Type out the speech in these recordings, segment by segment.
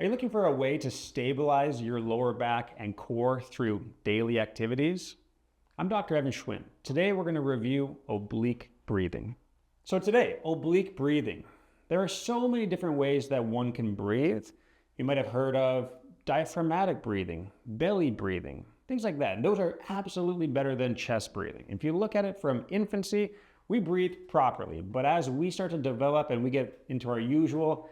Are you looking for a way to stabilize your lower back and core through daily activities? I'm Dr. Evan Schwindt. Today we're going to review oblique breathing. So today, oblique breathing. There are so many different ways that one can breathe. You might have heard of diaphragmatic breathing, belly breathing, things like that. And those are absolutely better than chest breathing. If you look at it from infancy, we breathe properly. But as we start to develop and we get into our usual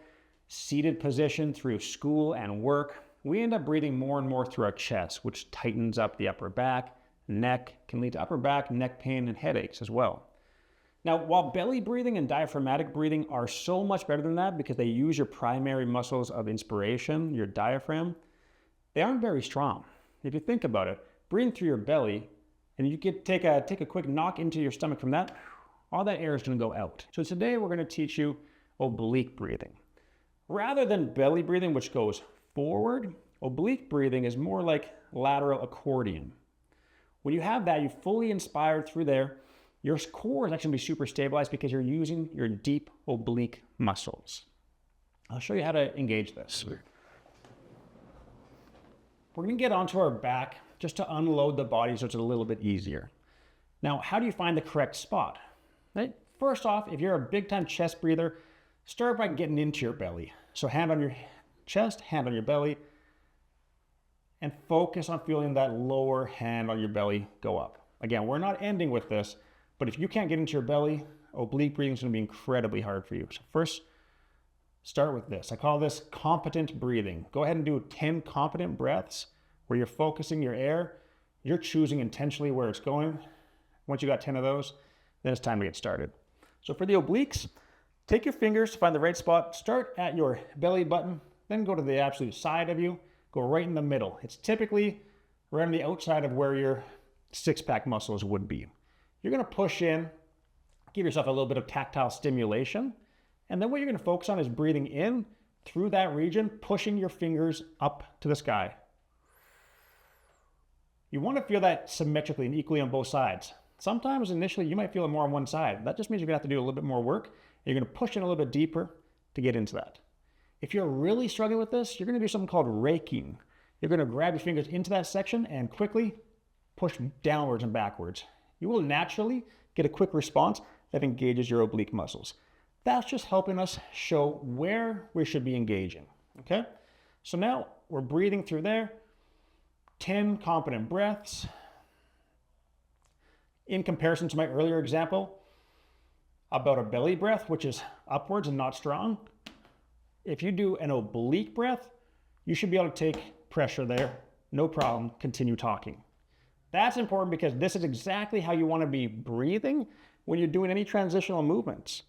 seated position through school and work, we end up breathing more and more through our chest, which tightens up the upper back, neck, can lead to upper back, neck pain, and headaches as well. Now, while belly breathing and diaphragmatic breathing are so much better than that because they use your primary muscles of inspiration, your diaphragm, they aren't very strong. If you think about it, breathing through your belly, and you could take a quick knock into your stomach from that, all that air is going to go out. So today we're going to teach you oblique breathing. Rather than belly breathing, which goes forward, oblique breathing is more like lateral accordion. When you have that, you fully inspired through there, your core is actually going to be super stabilized because you're using your deep oblique muscles. I'll show you how to engage this. We're going to get onto our back just to unload the body so it's a little bit easier. Now, how do you find the correct spot? Right? First off, if you're a big time chest breather, start by getting into your belly. So hand on your chest, hand on your belly, and focus on feeling that lower hand on your belly go up. Again, we're not ending with this, but if you can't get into your belly, oblique breathing is going to be incredibly hard for you. So first, start with this. I call this competent breathing. Go ahead and do 10 competent breaths where you're focusing your air. You're choosing intentionally where it's going. Once you got 10 of those, then it's time to get started. So for the obliques, take your fingers to find the right spot. Start at your belly button, then go to the absolute side of you. Go right in the middle. It's typically right on the outside of where your six-pack muscles would be. You're going to push in, give yourself a little bit of tactile stimulation, and then what you're going to focus on is breathing in through that region, pushing your fingers up to the sky. You want to feel that symmetrically and equally on both sides. Sometimes initially you might feel it more on one side. That just means you're going to have to do a little bit more work, and you're going to push in a little bit deeper to get into that. If you're really struggling with this, you're going to do something called raking. You're going to grab your fingers into that section and quickly push downwards and backwards. You will naturally get a quick response that engages your oblique muscles. That's just helping us show where we should be engaging, okay? So now we're breathing through there, 10 competent breaths. In comparison to my earlier example about a belly breath, which is upwards and not strong, if you do an oblique breath, you should be able to take pressure there, no problem, continue talking. That's important because this is exactly how you want to be breathing when you're doing any transitional movements.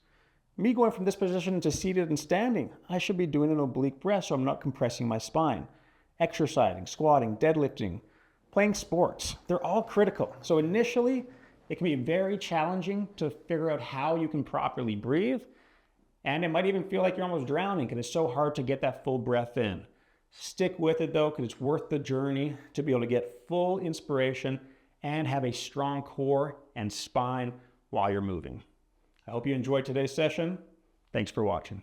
Me going from this position to seated and standing, I should be doing an oblique breath so I'm not compressing my spine. Exercising, squatting, deadlifting, playing sports, they're all critical. So initially, it can be very challenging to figure out how you can properly breathe. And it might even feel like you're almost drowning because it's so hard to get that full breath in. Stick with it though, because it's worth the journey to be able to get full inspiration and have a strong core and spine while you're moving. I hope you enjoyed today's session. Thanks for watching.